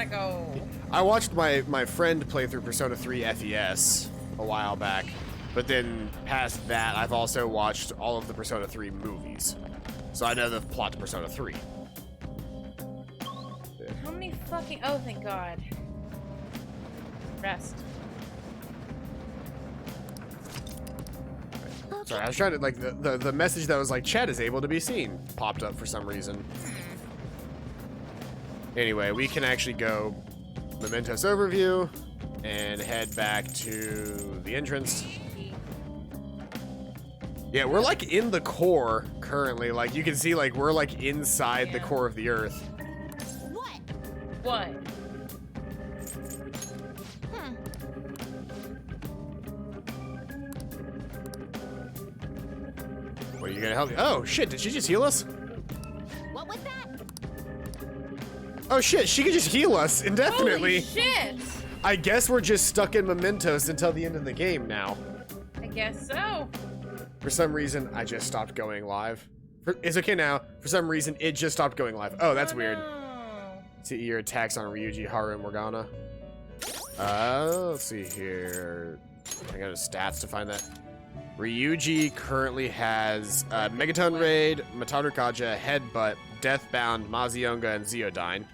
gotta go. I watched my friend play through Persona 3 FES a while back, but then past that, I've also watched all of the Persona 3 movies, so I know the plot to Persona 3. How many fucking... Oh, thank God. Rest. Sorry, I was trying to, like, the message that was like, chat is able to be seen, popped up for some reason. Anyway, we can actually go Mementos overview and head back to the entrance. Yeah, we're like in the core currently. Like you can see, like we're like inside the core of the Earth. What? What are you gonna help me? Oh shit! Did she just heal us? What was that? Oh shit! She could just heal us indefinitely. Holy shit! I guess we're just stuck in Mementos until the end of the game now. I guess so. For some reason, I just stopped going live. It's okay now. For some reason, it just stopped going live. Oh, that's weird. No. See your attacks on Ryuji, Haru, and Morgana. Let's see here. I got his stats to find that. Ryuji currently has Megaton Raid, Mataru Kaja, Headbutt, Deathbound, Mazionga, and Zeodyne.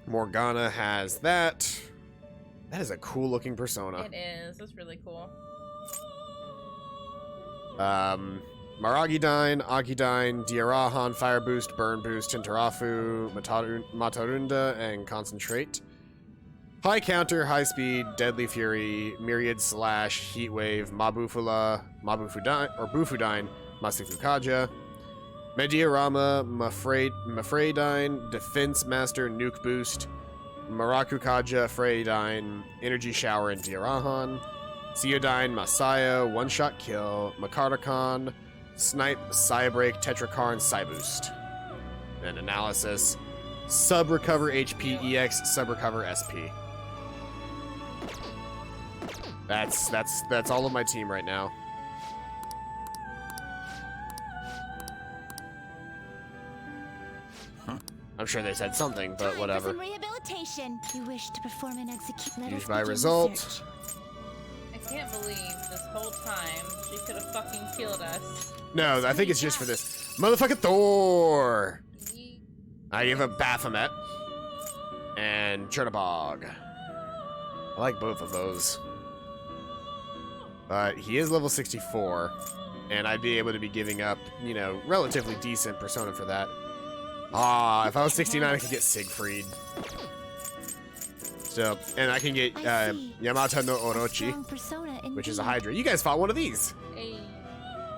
Morgana has that. That is a cool looking persona. It is. That's really cool. Maragidyne, Agidyne, Diarahan, Fire Boost, Burn Boost, Tintarafu, Matarunda, and Concentrate. High Counter, High Speed, Deadly Fury, Myriad Slash, Heat Wave, Mabufula, Bufudyne, Masifukaja, Mediarama, Mafredyne, Defense Master, Nuke Boost, Marakukaja, Freydyne, Energy Shower, and Diarahan, Zeodyne, Masaya, One Shot Kill, Makartakon, Snipe, Psybreak, Tetrakarn, Psyboost. And analysis, Sub Recover HP EX, Sub Recover SP. That's all of my team right now. I'm sure they said something, but whatever. Some rehabilitation. You wish to perform and execute. Use by result. I can't believe this whole time she could have fucking killed us. No, I think it's just for this. Motherfucking Thor! I give a Baphomet. And Chernabog. I like both of those. But he is level 64. And I'd be able to be giving up, you know, relatively decent persona for that. Ah, if I was 69, I could get Siegfried. So, and I can get Yamata no Orochi, which is a Hydra. You guys fought one of these. Hey.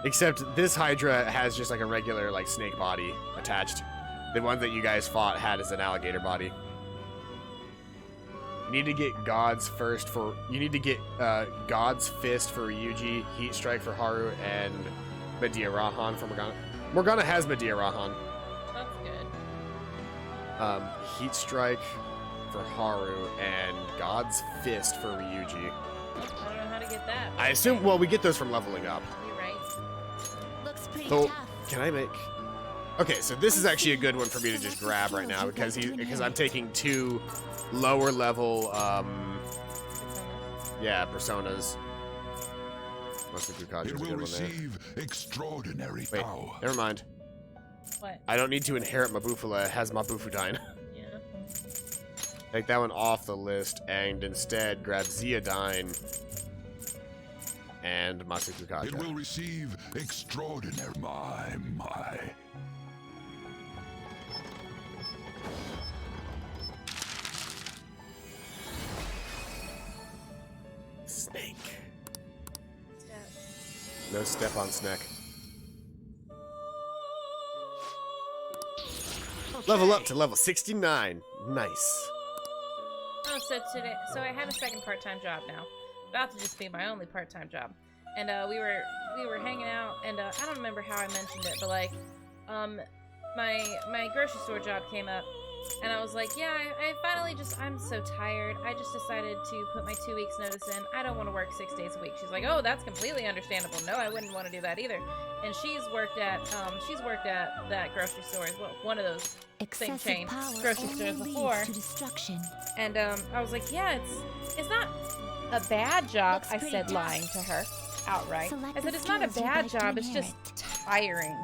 Except this Hydra has just like a regular like snake body attached. The one that you guys fought had is an alligator body. You need to get God's First for... You need to get God's Fist for Ryuji, Heat Strike for Haru, and Medea Rahan for Morgana. Morgana has Medea Rahan. That's good. Heat Strike for Haru, and God's Fist for Ryuji. I don't know how to get that. I assume... Well, we get those from leveling up. You're right. Looks pretty So, tough. can I make... Okay, so this is actually a good one for me to just grab right now because I'm taking two lower level personas. It will receive extraordinary Wait, power. never mind. What? I don't need to inherit Mabufula. It has Mabufudyne. Yeah. Take that one off the list and instead grab Zeodyne and Masukukaja. It will receive extraordinary. My. Snake. No step on Snake. Level up to level 69. Nice. Oh, so I have a second part-time job now. About to just be my only part-time job. And we were hanging out, and I don't remember how I mentioned it, but like, my grocery store job came up, and I was like, yeah, I finally I'm so tired. I just decided to put my 2 weeks notice in. I don't want to work 6 days a week. She's like, oh, that's completely understandable. No, I wouldn't want to do that either. And she's worked at that grocery store as well, one of those Excessive chain power grocery only stores leads before. to destruction. And I was like, yeah, it's not a bad job. Looks I pretty said, tough. lying to her outright. Select I said the it's not a skills you'd bad like to job. It's just inherit. tiring.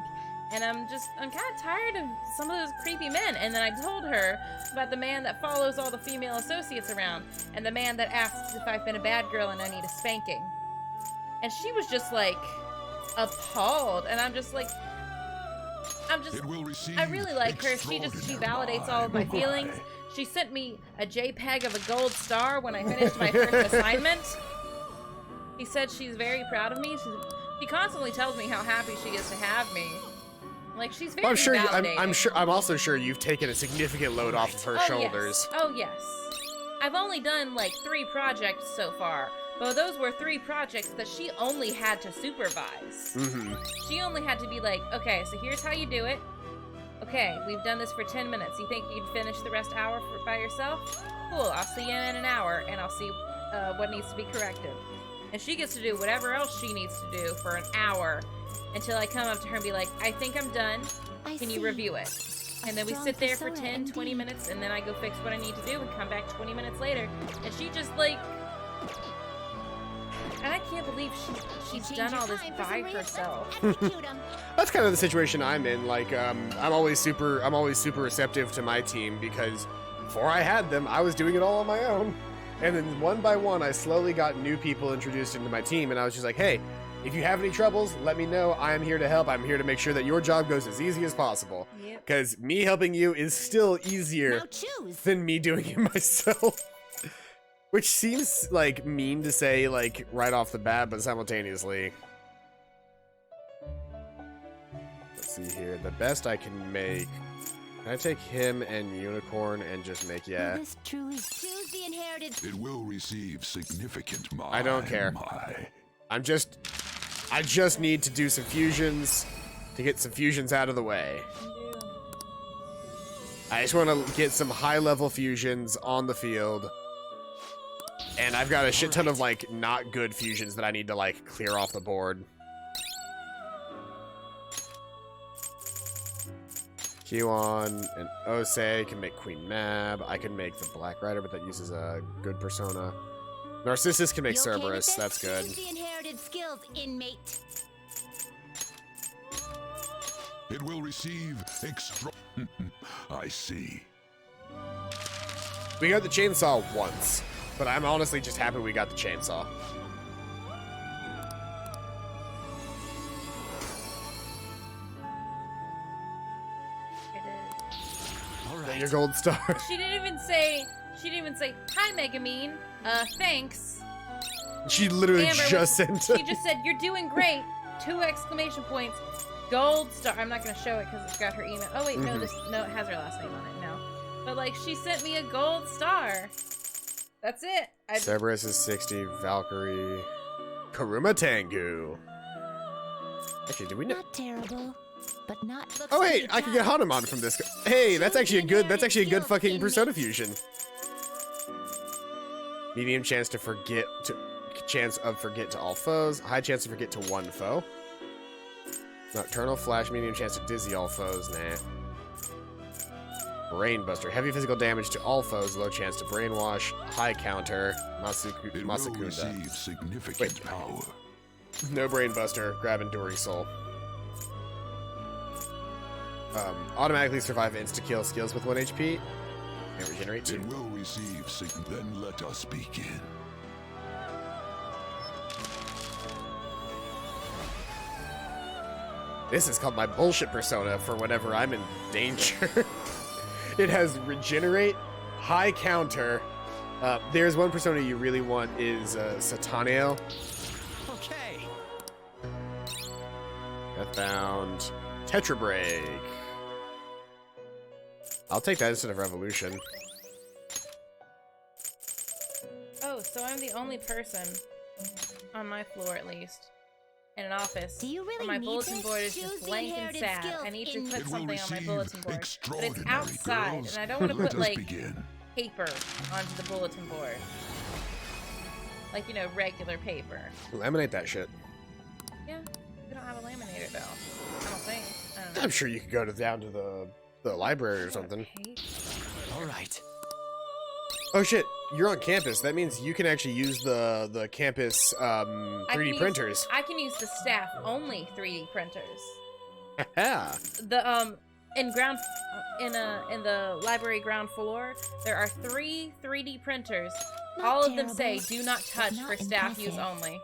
And I'm kind of tired of some of those creepy men. And then I told her about the man that follows all the female associates around, and the man that asks if I've been a bad girl and I need a spanking. And she was just like appalled. And I'm just like, I really like her. She validates all of my feelings. She sent me a JPEG of a gold star when I finished my first assignment. She said she's very proud of me. She constantly tells me how happy she is to have me. Like, she's very validating. I'm also sure you've taken a significant load off of her shoulders. Yes. Oh, yes. I've only done, like, 3 projects so far. But those were 3 projects that she only had to supervise. Mm-hmm. She only had to be like, okay, so here's how you do it. Okay, we've done this for 10 minutes. You think you'd finish the rest hour by yourself? Cool, I'll see you in an hour, and I'll see what needs to be corrected. And she gets to do whatever else she needs to do for an hour until I come up to her and be like, I think I'm done. Can you review it? And then we sit there for 10, 20 minutes, and then I go fix what I need to do and come back 20 minutes later. And she just, like... And I can't believe she's done all this by herself. That's kind of the situation I'm in. Like, I'm always super receptive to my team because before I had them, I was doing it all on my own. And then one by one, I slowly got new people introduced into my team, and I was just like, hey, if you have any troubles, let me know. I am here to help. I'm here to make sure that your job goes as easy as possible. Because me helping you is still easier than me doing it myself. Which seems, like, mean to say, like, right off the bat, but simultaneously. Let's see here. The best I can make... Can I take him and Unicorn and just make, yeah. This truly choose the inherited. It will receive significant I don't care. I just need to do some fusions to get some fusions out of the way. I just want to get some high-level fusions on the field. And I've got a shit ton of, like, not good fusions that I need to, like, clear off the board. Kiwon and Osei can make Queen Mab. I can make the Black Rider, but that uses a good persona. Narcissus can make Cerberus. That's good. Choose the inherited skills, inmate. It will receive extra. I see. We got the chainsaw once, but I'm honestly just happy we got the chainsaw. Your gold star. She didn't even say, hi, Megamine. Thanks. She literally Amber, just sent She just said, you're doing great. 2 exclamation points. Gold star. I'm not going to show it because it's got her email. Oh, wait, no, it has her last name on it. No. But, like, she sent me a gold star. That's it. Cerberus is 60. Valkyrie. Karuma Tengu. Actually, did we know? Not terrible, but not. Oh, hey, I can get Hanuman from this. Hey, that's actually a good fucking persona fusion. Medium chance to forget to all foes. High chance to forget to one foe. Nocturnal flash. Medium chance to dizzy all foes. Nah. Brainbuster. Heavy physical damage to all foes. Low chance to brainwash. High counter. It will receive significant power. No Brainbuster. Grab Enduring Soul. Automatically survive insta-kill skills with 1 HP. And regenerate 2. It will receive Then let us begin. This is called my bullshit persona for whenever I'm in danger. It has regenerate, high counter. There's one persona you really want is Sataniel. Okay. Deathbound, Tetra Break. I'll take that instead of Revolution. Oh, so I'm the only person on my floor, at least, in an office. Do you really my need bulletin this? board is Choose just the blank and inherited sad. skills I need to in- put It will something on my receive bulletin board, but it's extraordinary outside, girls. and I don't want to Let put us like begin. paper onto the bulletin board, like, you know, regular paper. Laminate that shit. Yeah, we don't have a laminator though. I don't think. I don't know. I'm sure you could go down to the the library or something. All right. Oh shit, you're on campus. That means you can actually use the campus I can 3D use- printers. I can use the staff only 3D printers. Yeah. The in the library ground floor, there are 3 3D printers. Not All of them terrible, say do not touch not for staff use impressive. only.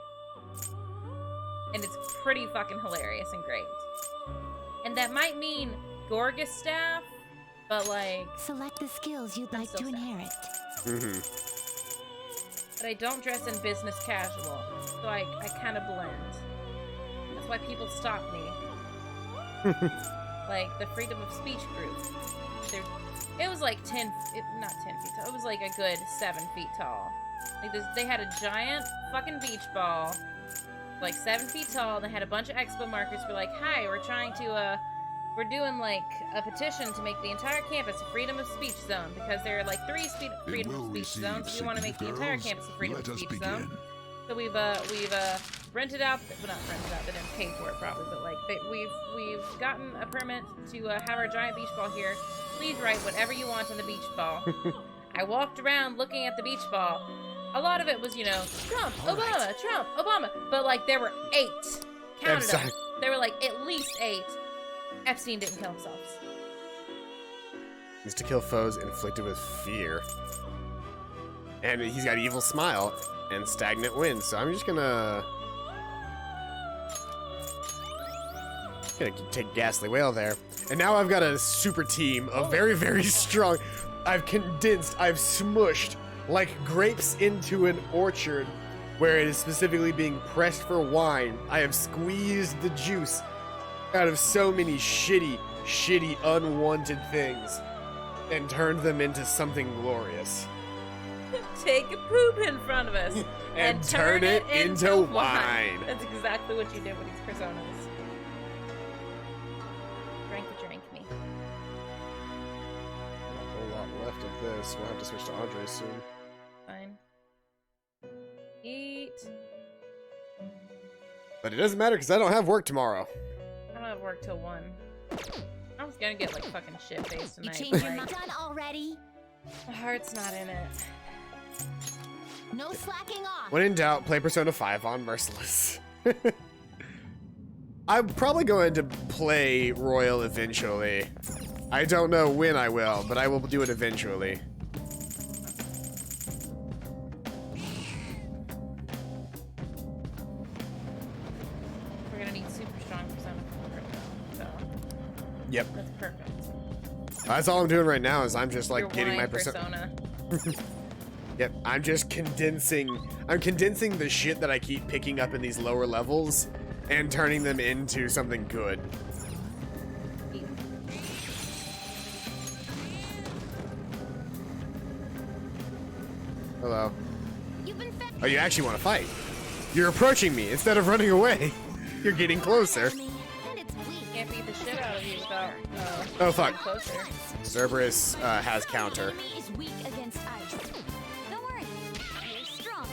And it's pretty fucking hilarious and great. And that might mean Gorgas staff, but like, Select the skills you'd like so to sad. inherit. but I don't dress in business casual, so I kind of blend. That's why people stop me. Like the freedom of speech group. It was like not 10 feet tall. It was like a good 7 feet tall. Like they had a giant fucking beach ball, like 7 feet tall. They had a bunch of expo markers. We're like, hi, we're doing like a petition to make the entire campus a freedom of speech zone because there are like 3 freedom of speech zones. We want to make the entire campus a freedom of speech zone. So we've rented out, well, not rented out, they didn't pay for it probably, but like we've gotten a permit to have our giant beach ball here. Please write whatever you want on the beach ball. I walked around looking at the beach ball. A lot of it was, Trump, Obama, Trump, Obama, but like there were 8. Counted them. There were like at least 8. Epstein didn't kill himself. Is to kill foes inflicted with fear. And he's got evil smile and stagnant wind, so I'm just gonna take Ghastly Whale there. And now I've got a super team of very, very strong. I've smushed like grapes into an orchard where it is specifically being pressed for wine. I have squeezed the juice out of so many shitty, unwanted things and turned them into something glorious. Take a poop in front of us and turn it into wine. That's exactly what you did with these personas. Drank me. Not a whole lot left of this. We'll have to switch to Andre soon. Fine. Eat. But it doesn't matter because I don't have work tomorrow. I don't have work till 1. I was gonna get like fucking shit faced You tonight. changed your Like, mind. Done already? my heart's not in it. No slacking off. When in doubt, play Persona 5 on Merciless. I'm probably going to play Royal eventually. I don't know when I will, but I will do it eventually. We're gonna need super strong Persona 4 though, so Yep. that's perfect. That's all I'm doing right now is I'm just like Your getting my wine persona. Yep, I'm just condensing the shit that I keep picking up in these lower levels and turning them into something good. Hello. You've been fed. Oh, you actually want to fight? You're approaching me instead of running away. You're getting closer. And it's weak. Can't beat the shit out of you without Oh fuck. getting closer. Cerberus has counter. Enemy is weak against ice. Don't worry, you're stronger.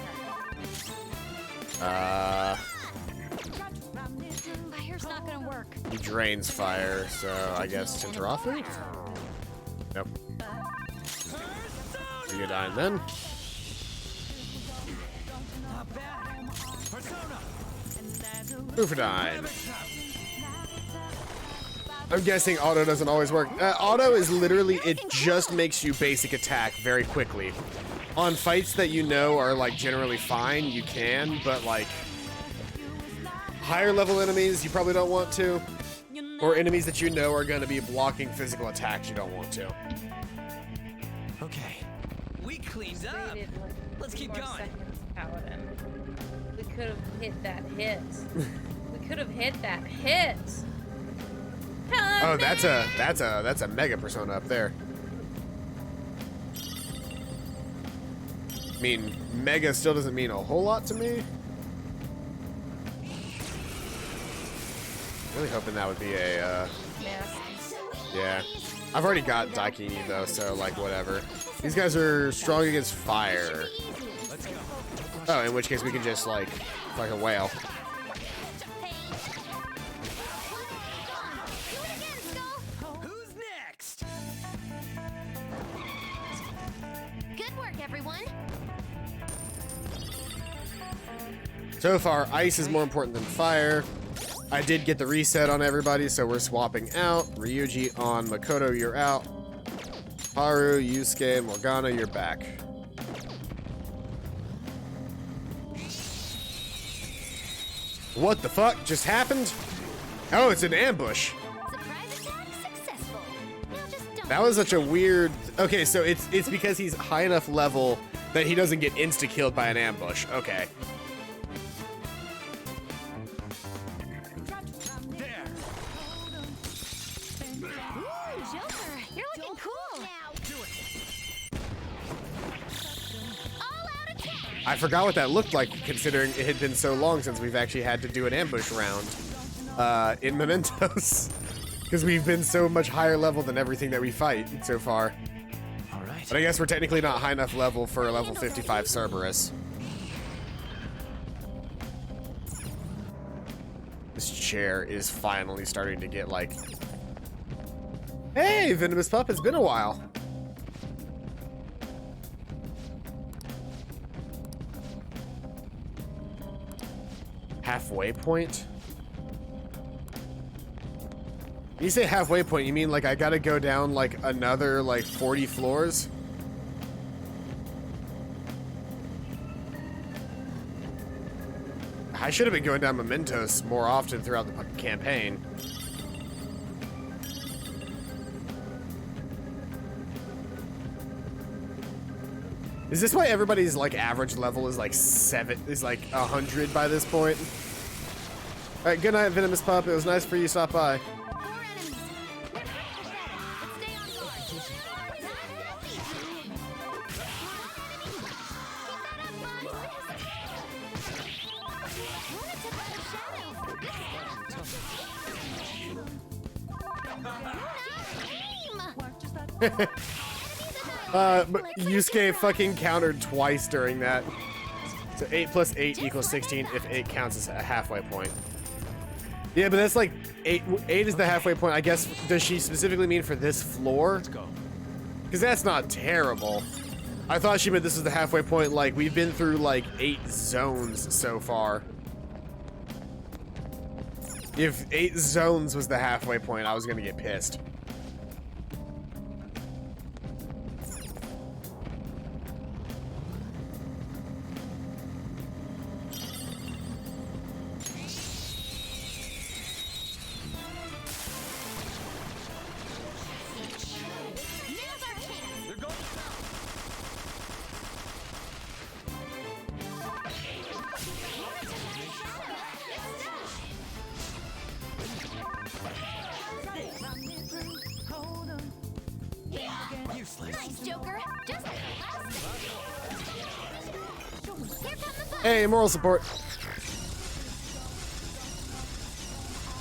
Fire's not gonna work. He drains fire, so I guess Tinteroffy? Nope. So you're dying then? Not bad. Persona. Bufadine. I'm guessing auto doesn't always work. Auto is literally, it just makes you basic attack very quickly. On fights that you know are like generally fine, you can, but like higher level enemies you probably don't want to. Or enemies that you know are going to be blocking physical attacks you don't want to. Okay. We cleaned up. Waited, like, Let's 3 keep more going. seconds, Paladin. We could have hit that hit. We could have hit that hit. Oh, that's a mega persona up there. I mean, mega still doesn't mean a whole lot to me. Really hoping that would be a, yeah. I've already got Daikini though, so like whatever. These guys are strong against fire. Let's go. Oh, in which case we can just like a whale. Who's next? everyone. So far, ice is more important than fire. I did get the reset on everybody, so we're swapping out. Ryuji on Makoto, you're out. Haru, Yusuke, and Morgana, you're back. What the fuck just happened? Oh, it's an ambush. Surprise attack successful. Now just don't. That was such a weird... Okay, so it's because he's high enough level that he doesn't get insta-killed by an ambush. Okay. There. Ooh, Joker, you're looking cool. Do it. All out attack. I forgot what that looked like, considering it had been so long since we've actually had to do an ambush round in Mementos. Because we've been so much higher level than everything that we fight so far. All right. But I guess we're technically not high enough level for a level 55 Cerberus. This chair is finally starting to get like... Hey, Venomous Pup, it's been a while. Halfway point? When you say halfway point, you mean like I gotta go down like another like 40 floors? I should have been going down Mementos more often throughout the campaign. Is this why everybody's like average level is like 100 by this point? All right, good night, Venomous Pup. It was nice for you to stop by. More enemies. We're pretty pathetic. Let's stay on guard. Not that easy. Keep that up, bud. Wanna tip up the shadows. Aim. But Yusuke fucking countered twice during that. So 8 plus 8 equals 16 if 8 counts as a halfway point. Yeah, but that's like 8 is the halfway point. I guess, does she specifically mean for this floor? Let's go. Because that's not terrible. I thought she meant this is the halfway point. Like, we've been through like 8 zones so far. If 8 zones was the halfway point, I was gonna get pissed. Now's our chance. They're going. Useless. Nice, Joker. Just like last time. Here come the fun. Hey, moral support.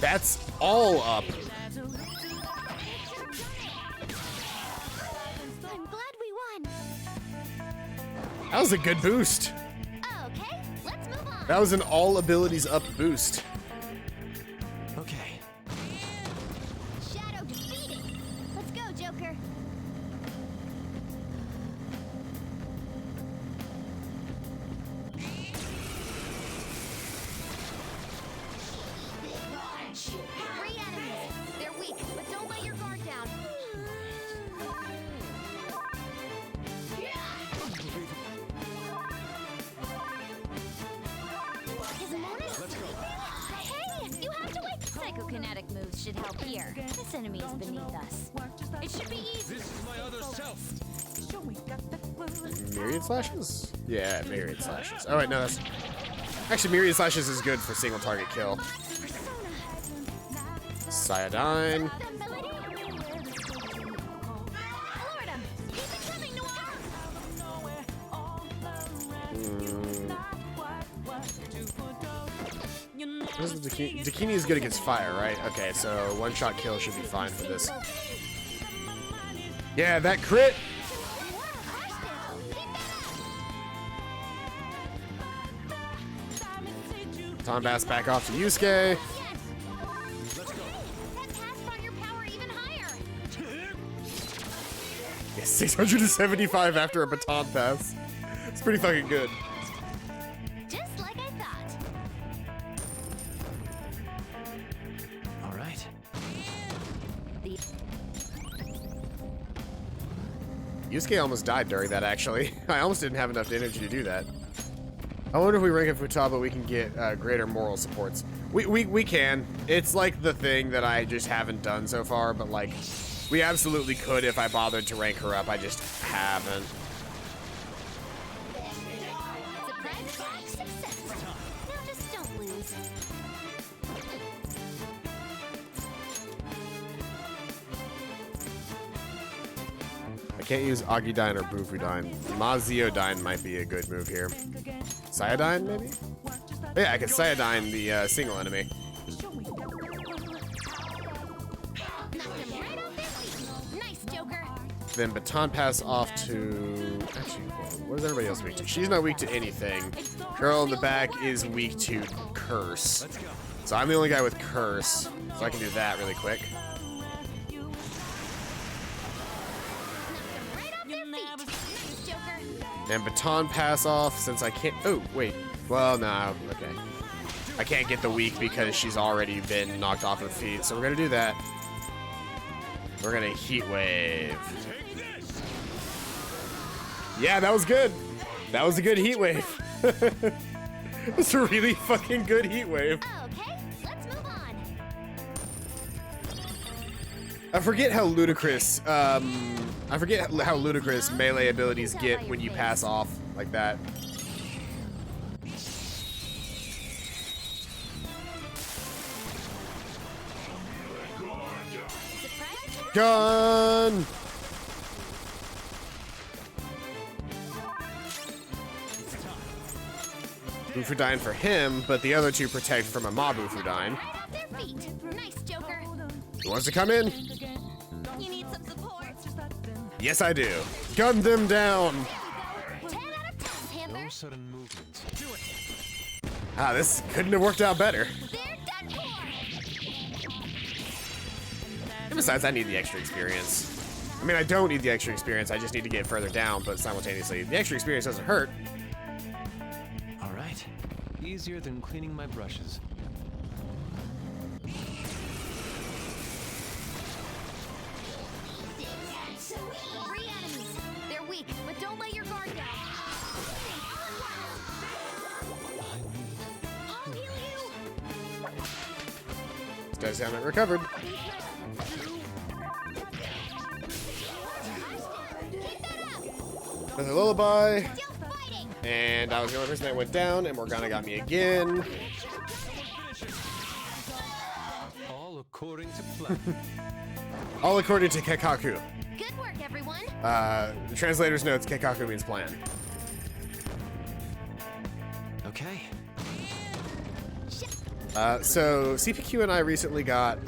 That's all up. I'm glad we won. That was a good boost. Okay, let's move on. That was an all abilities up boost. Okay. Shadow defeated. Let's go, Joker. Three enemies. They're weak, but don't let your guard down. Is Mortis? Let's go. Hey, you have to wait. Psychokinetic moves should help here. This enemy is beneath us. It should be easy. This is my other self. Myriad slashes? Yeah, myriad slashes. Oh wait, no, that's... Actually, myriad slashes is good for single target kill. Cyanide. Lord, keep it coming, Noir. This is Dakini is good against fire, right? Okay, so one-shot kill should be fine for this. Yeah, that crit! Tombass back off to Yusuke. That cast brought your power even higher. Yeah, 675 after a baton pass. It's pretty fucking good. Just like I thought. All right. The Yusuke almost died during that, actually. I almost didn't have enough energy to do that. I wonder if we rank in Futaba, we can get greater moral supports. We can. It's like the thing that I just haven't done so far, but like, we absolutely could if I bothered to rank her up. I just haven't. surprise attack success. Now just don't lose. I can't use Agidyne or Bufudyne. Maziodyne might be a good move here. Cyodyne, maybe? Oh, yeah, I could Cyodyne the single enemy. Knocked him right off their feet. Nice, Joker. Then baton pass off to... Actually, what is everybody else weak to? She's not weak to anything. Girl in the back is weak to Curse. So I'm the only guy with Curse. So I can do that really quick. Knocked him right off their feet. Nice, Joker. And baton pass off since I can't... Oh, wait. Well, no. Okay. I can't get the weak because she's already been knocked off her feet. So we're going to do that. We're going to Heat Wave. Yeah, that was good. That was a good Heat Wave. It's a really fucking good Heat Wave. Okay, let's move on. I forget how ludicrous, melee abilities get when you pass off like that. Surprise. Gun! Bufudyne for him, but the other two protect from a mob Bufudyne. Right off their feet. Nice, Joker. Who wants to come in? You need some support. Yes, I do. Gun them down! 10 out of 10, Panther. No sudden movements. Do it. Ah, this couldn't have worked out better. They're done for. And besides, I need the extra experience. I mean, I don't need the extra experience, I just need to get further down, but simultaneously, the extra experience doesn't hurt. All right. Easier than cleaning my brushes. Three enemies. They're weak, but don't let your guard down. I'll heal you. Status ailment recovered. With a lullaby. Still fighting. And I was the only person that went down, and Morgana got me again. All according to plan. All according to Kekaku. Good work, everyone. The translator's notes, Kekaku means plan. Okay. So CPQ and I recently got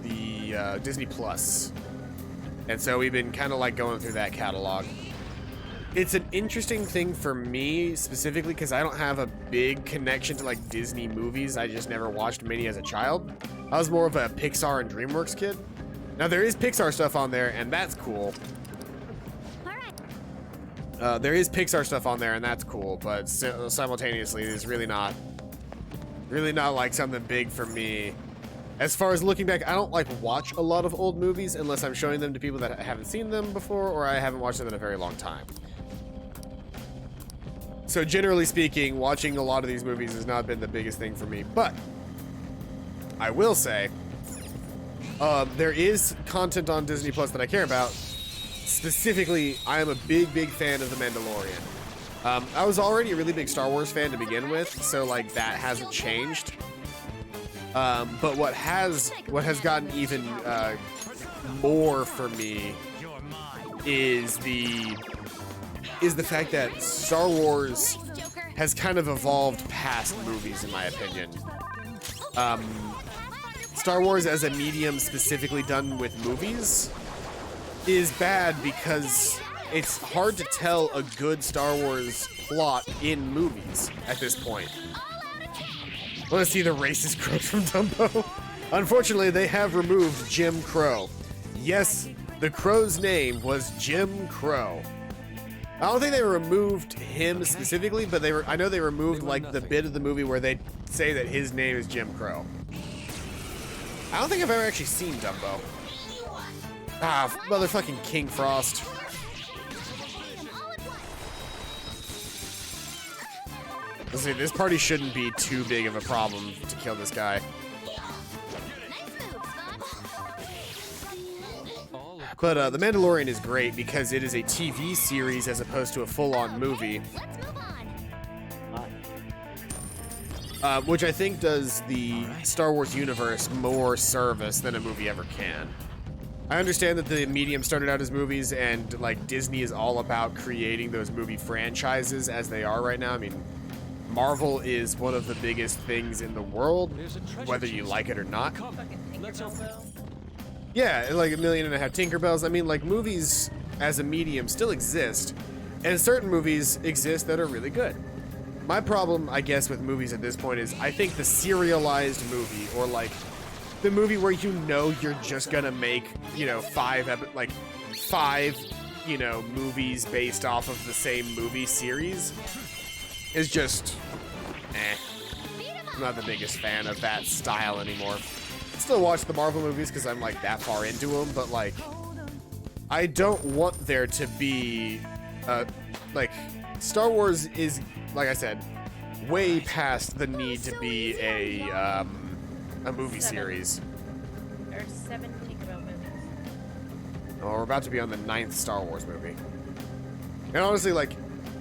the Disney Plus, and so we've been kind of like going through that catalog. It's an interesting thing for me specifically because I don't have a big connection to like Disney movies. I just never watched many as a child. I was more of a Pixar and DreamWorks kid. Now there is Pixar stuff on there, and that's cool. All right. There is Pixar stuff on there, and that's cool, but simultaneously, it's really not like something big for me. As far as looking back, I don't like watch a lot of old movies unless I'm showing them to people that haven't seen them before, or I haven't watched them in a very long time. So generally speaking, watching a lot of these movies has not been the biggest thing for me, but I will say, there is content on Disney Plus that I care about. Specifically, I am a big fan of The Mandalorian. I was already a really big Star Wars fan to begin with, so like that hasn't changed. But what has gotten even more for me is the fact that Star Wars Nice, Joker. has kind of evolved past movies, in my opinion. Star Wars as a medium specifically done with movies is bad because it's hard to tell a good Star Wars plot in movies at this point. Want to see the racist quote from Dumbo? Unfortunately, they have removed Jim Crow. yes, the crow's name was Jim Crow. I don't think they removed him specifically, but I know they removed like the bit of the movie where they say that his name is Jim Crow. I don't think I've ever actually seen Dumbo. Ah, motherfucking King Frost. Let's see, this party shouldn't be too big of a problem to kill this guy. But The Mandalorian is great because it is a TV series as opposed to a full-on movie. Let's move on. Which I think does the Star Wars universe more service than a movie ever can. I understand that the medium started out as movies, and like Disney is all about creating those movie franchises as they are right now. I mean, Marvel is one of the biggest things in the world, whether you like it or not. Fucking Tinkerbell. Yeah, like 1.5 million Tinkerbells. I mean, like, movies as a medium still exist, and certain movies exist that are really good. My problem, I guess, with movies at this point is I think the serialized movie, or like the movie where you know you're just gonna make, you know, five, you know, movies based off of the same movie series is just, I'm not the biggest fan of that style anymore. Still watch the Marvel movies because I'm like that far into them, but like I don't want there to be like Star Wars is, like I said, way past the need to be a movie series. There are 7 Tinkerbell movies. Oh, we're about to be on the 9th Star Wars movie. And honestly, like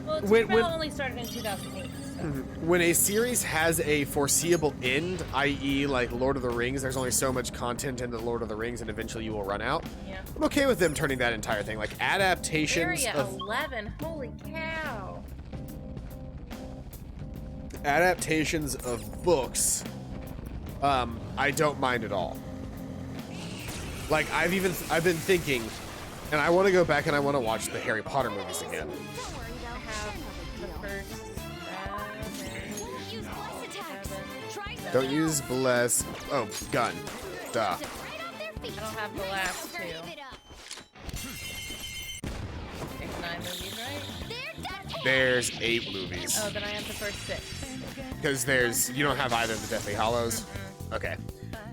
Well, When- Tinkerbell only started in 2008. So. when a series has a foreseeable end, i.e. like Lord of the Rings, there's only so much content in the Lord of the Rings and eventually you will run out. Yeah. I'm okay with them turning that entire thing, like adaptations Area of 11. Holy cow. adaptations of books. I don't mind at all. Like I've been thinking, and I want to go back and I want to watch the Harry Potter movies again. I have the first 7. Use bless attacks. Try some. Don't use bless. Oh, gun. Duh. Right off their feet. I don't have the last 2. Serve it up. There's 9 movies, right? They're done. There's 8 movies. Oh, then I have the first 6. Because you don't have either of the Deathly Hallows. Okay.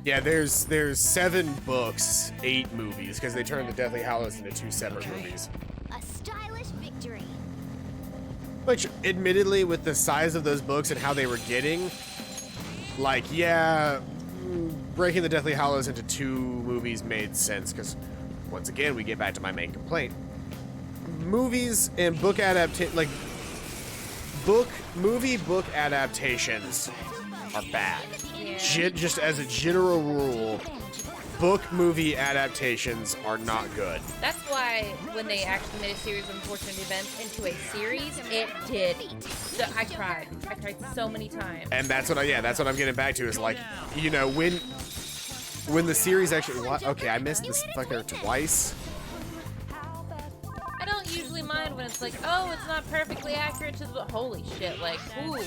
Yeah, there's 7 books, 8 movies, because they turned the Deathly Hallows into 2 separate movies. A stylish victory. Which, admittedly, with the size of those books and how they were getting, like, yeah, breaking the Deathly Hallows into 2 movies made sense, because, once again, we get back to my main complaint. Movies and book movie book adaptations are bad. Yeah. Just as a general rule, book movie adaptations are not good. That's why when they actually made a series of unfortunate events into a series, it did. So I cried. I cried so many times. And that's what I'm getting back to is like, you know, when the series actually, what? Okay, I missed this fucker twice. I don't usually mind when it's like, oh, it's not perfectly accurate to the. Holy shit, like, ooh.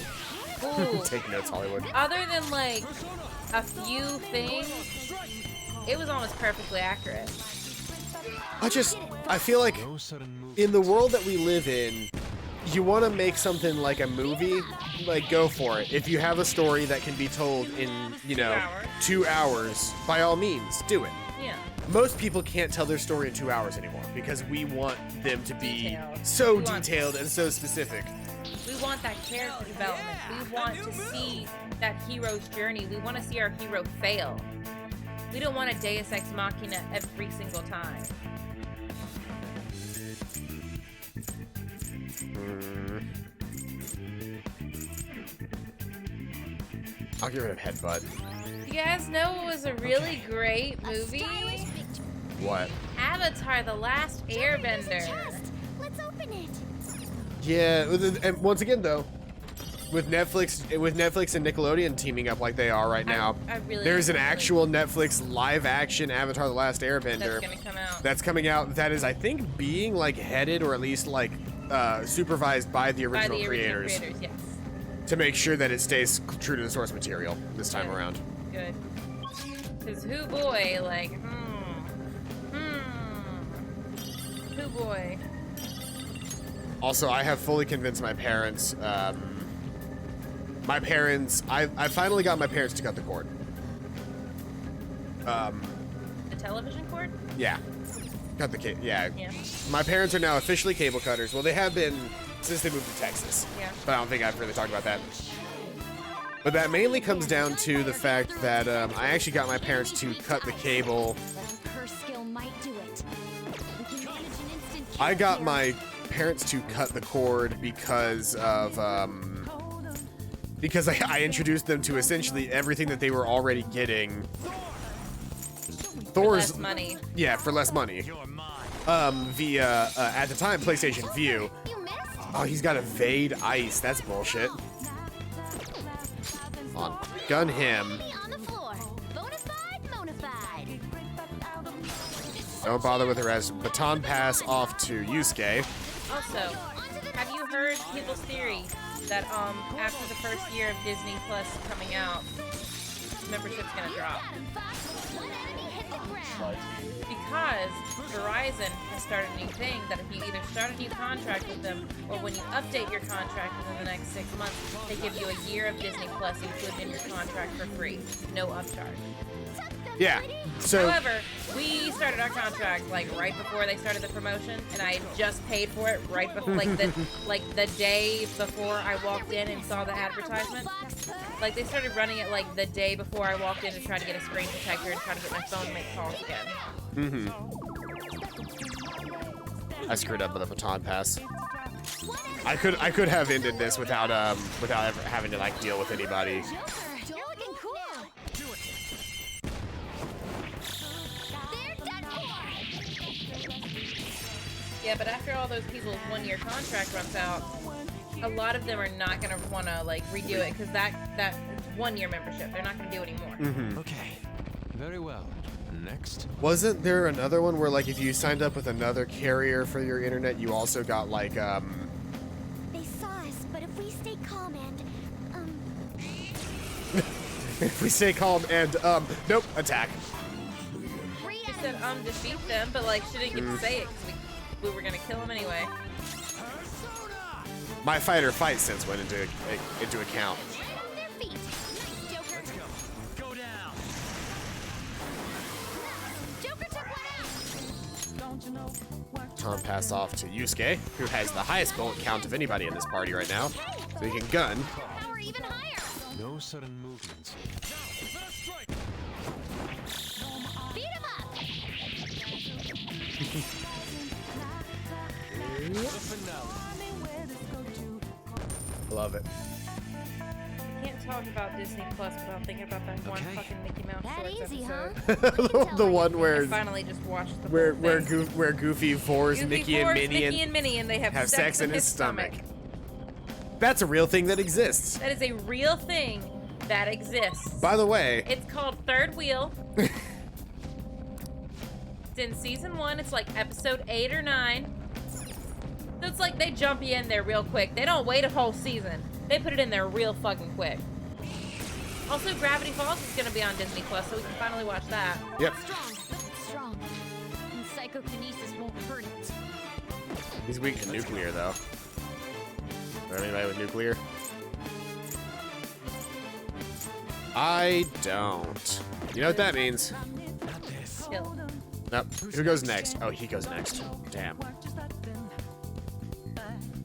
Take notes, Hollywood. Other than like a few things, it was almost perfectly accurate. I feel like No sudden move. in the world that we live in, you want to make something like a movie, like go for it. If you have a story that can be told in, you know, 2 hours, by all means, do it. Yeah. Most people can't tell their story in 2 hours anymore because we want them to be Detailed. so We want- detailed and so specific. We want that character development. We want to see that hero's journey. We want to see our hero fail. We don't want a Deus Ex Machina every single time. I'll get rid of Headbutt. You guys know it was a really great movie? Stylish victory. What? Avatar: The Last Airbender. Chest. Let's open it. Yeah, and once again though, with Netflix and Nickelodeon teaming up like they are right now, I really there's an really- actual Netflix live-action Avatar: The Last Airbender That's gonna come out. that's coming out. That is, I think, being like headed or at least like supervised by the By original the creators original creators, yes. to make sure that it stays true to the source material this time Good. around. Good. Because boy, like, Pooh boy. Also, I have fully convinced my parents. I finally got my parents to cut the cord. The television cord? Yeah. Cut the cable. Yeah. Yeah. My parents are now officially cable cutters. Well, they have been since they moved to Texas. Yeah. But I don't think I've really talked about that. But that mainly comes down to the fact that I actually got my parents to cut the cable. Her skill might do it. We can manage an instant kill I got here. my parents to cut the cord because of because I introduced them to essentially everything that they were already getting. Thor's Less money. Yeah, for less money. Via at the time PlayStation View. You missed. Oh, he's got evade ice. That's bullshit. On gun him. On the floor. Bonafide, bonafide. Don't bother with the rest. Baton pass off to Yusuke. Also, have you heard people's theory that after the first year of Disney Plus coming out, membership's gonna drop? One enemy hit the ground. Because Verizon has started a new thing that if you either start a new contract with them or when you update your contract within the next 6 months, they give you a year of Disney Plus included in your contract for free, no upcharge. Yeah. So However, we started our contract like right before they started the promotion, and I had just paid for it right before, like the day before I walked in and saw the advertisement. Like they started running it like the day before I walked in to try to get a screen protector and try to get my phone to make calls again. I screwed up with a baton pass. I could have ended this without ever having to like deal with anybody. Joker, you're looking cool. They're done for. Yeah, but after all those people's 1-year contract runs out, a lot of them are not gonna want to like redo it because that 1-year membership they're not gonna do anymore. Okay. Very well. Next. Wasn't there another one where like if you signed up with another carrier for your internet, you also got like They saw us, but if we stay calm and if we stay calm and nope, attack. She said defeat them, but like she didn't get to say it because we were gonna kill them anyway. My fight or fight sense went into account. their feet. Nice, Joker. Go down. Joker took one out. Tom pass off to Yusuke, who has the highest bullet count of anybody in this party right now, so he can gun. Power even higher. No sudden movements. Beat him up. Love it. I can't talk about Disney Plus without thinking about that one Okay. fucking Mickey Mouse That Shorts easy, episode. huh? The one I where finally just watched the where whole where, thing. where Goofy fours Goofy Mickey and forced Minnie Mickey and Minnie, and they have sex in his stomach. That's a real thing that exists. That is a real thing that exists. By the way, It's called Third Wheel. It's in season 1. It's like episode 8 or 9. So it's like they jump you in there real quick. They don't wait a whole season. They put it in there real fucking quick. Also, Gravity Falls is gonna be on Disney Plus, so we can finally watch that. yep, Strong. Strong. And psychokinesis won't hurt it. he's weak to nuclear though. Or anybody with nuclear? I don't. You know what that means? Not this. Chill. Nope. Who goes next? Oh, he goes next. Damn.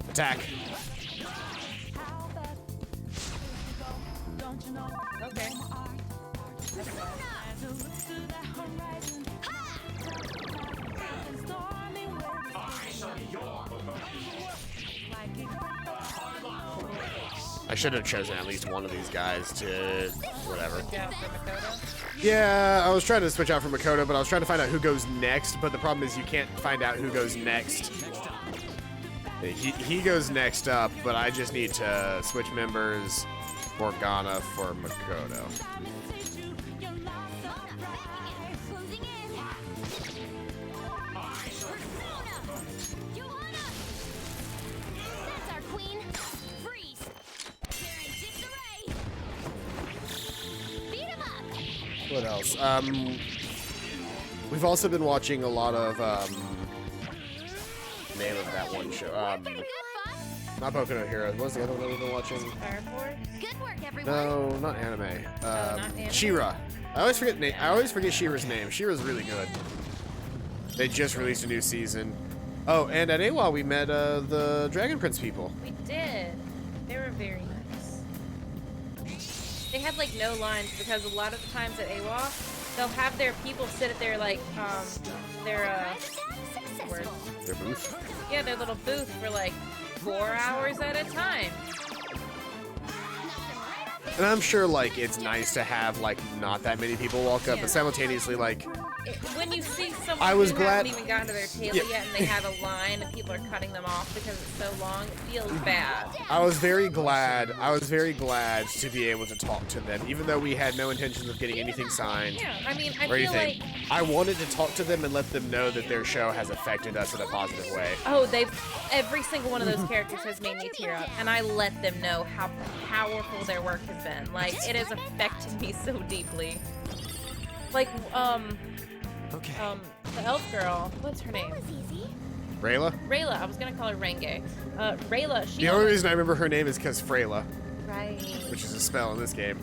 Attack. Okay. I should have chosen at least one of these guys to whatever. Yeah, for Makoto. Yeah, I was trying to switch out for Makoto, but I was trying to find out who goes next. But the problem is you can't find out who goes next. He goes next up, but I just need to switch members. Morgana for Makoto. Closing in. Johanna! That's our queen. Freeze. They're in disarray. Beat him up. What else? We've also been watching a lot of name of that one show? Pretty good, Fox. Not Boku no Hero. What was the other one that we've been watching? Fire Force? Good work, everyone. No, not anime. not anime? She-Ra. I always forget She-Ra's name. She-Ra's really good. They just released a new season. Oh, and at AWA we met the Dragon Prince people. We did. They were very nice. They had like no lines because a lot of the times at AWA, they'll have their people sit at their like their word. Their booth. Yeah, their little booth for like 4 hours at a time. And I'm sure like it's nice to have like not that many people walk up, Yeah. but simultaneously like When you see someone I was who glad- hasn't even gotten to their table Yeah. yet and they have a line and people are cutting them off because it's so long, it feels bad. I was very glad to be able to talk to them, even though we had no intentions of getting anything signed Yeah, I mean, I or feel anything. like, I wanted to talk to them and let them know that their show has affected us in a positive way. oh, every single one of those characters has made me tear up, and I let them know how powerful their work has been. Like, it has affected me so deeply. Like, Okay. the elf girl, what's her name? That was easy. Rayla? Rayla, I was gonna call her Renge. Rayla, she The only reason I remember her name is because Freyla, right. which is a spell in this game.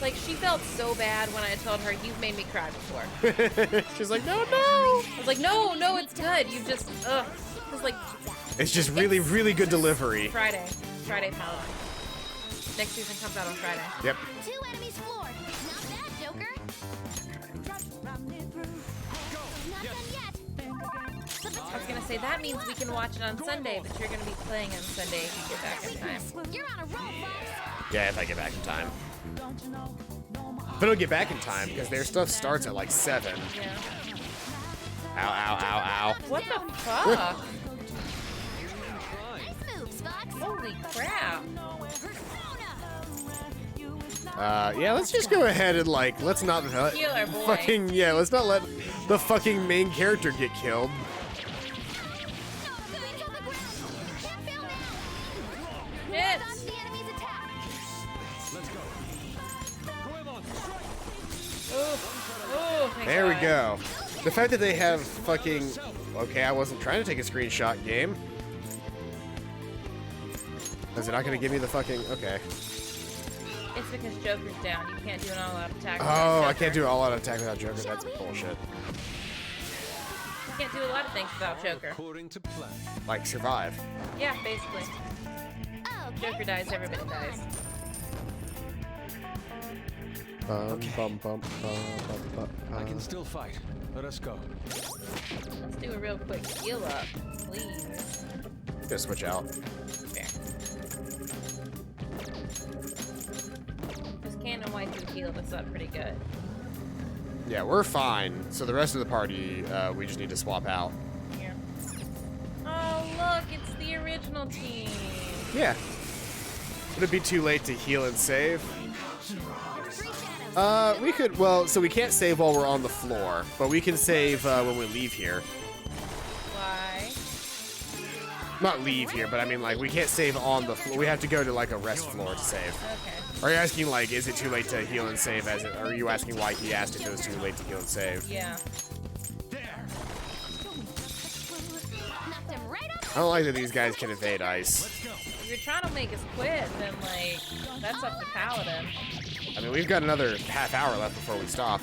Like, she felt so bad when I told her, you've made me cry before. She's like, no. I was like, no, it's good. You just, ugh. It was like It's just really, really good delivery. Friday Paladin. Next season comes out on Friday. Yep. 2 enemies floored. Not bad, Joker. Not done yet. I was gonna say, that means we can watch it on Sunday, but you're gonna be playing on Sunday if you get back in time. You're on a roll, Fox. Yeah, if I get back in time. But I'll get back in time because their stuff starts at like 7. Yeah. Ow, ow, ow, ow. What the fuck? Nice moves, Fox. Holy crap. Yeah, let's just go ahead and like, let's not let Heal our boy. let's not let the fucking main character get killed. Shit. Dodge the enemy's attack. Ooh, thank There we God. go. The fact that they have fucking, okay, I wasn't trying to take a screenshot, game. Is it not gonna give me the fucking, okay. It's because Joker's down. You can't do an all-out attack. Oh, without I can't Joker. do an all-out attack without Joker. That's bullshit. You can't do a lot of things without Joker. According to plan. Like survive. Yeah, basically. Okay. Joker dies, everybody dies. I can still fight. Let us go. Let's do a real quick heal up, please. Gonna switch out. There. This Canon Waifu healed us up pretty good. Yeah, we're fine. So the rest of the party, we just need to swap out. Here. Oh, look, it's the original team. Yeah. Would it be too late to heal and save? We could, well, so we can't save while we're on the floor, but we can save when we leave here. Why? Not leave here, but I mean, like, we can't save on the floor. We have to go to, like, a rest floor to save. Okay. Are you asking, like, is it too late to heal and save? Or are you asking why he asked if it was too late to heal and save? Yeah. Knocked him right off. I don't like that these guys can evade ice. If you're trying to make us quit, then, like, that's up to Paladin. I mean, we've got another half hour left before we stop.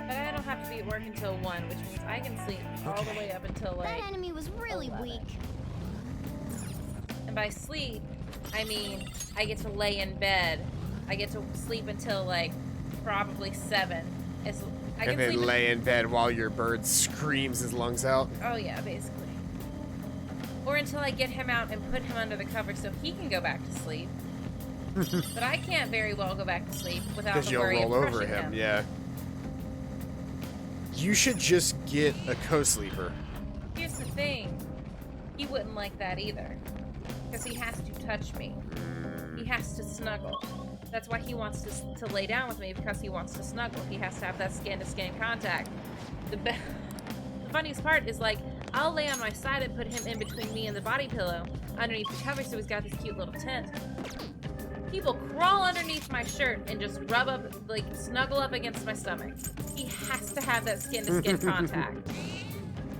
But I don't have to be at work until 1, which means I can sleep all the way up until, like, That enemy was really 11. weak. and by sleep, I mean I get to lay in bed. I get to sleep until, like, probably 7. I can And then sleep lay in bed while your bird screams his lungs out. Oh, yeah, basically. Or until I get him out and put him under the cover so he can go back to sleep. But I can't very well go back to sleep without Because the you'll worry roll of over crushing him, yeah. You should just get a co-sleeper. Here's the thing. He wouldn't like that either. Because he has to touch me. He has to snuggle. That's why he wants to lay down with me, because he wants to snuggle. He has to have that skin-to-skin contact. The funniest part is, like, I'll lay on my side and put him in between me and the body pillow underneath the cover so he's got this cute little tent. He will crawl underneath my shirt and just rub up, like, snuggle up against my stomach. He has to have that skin-to-skin contact.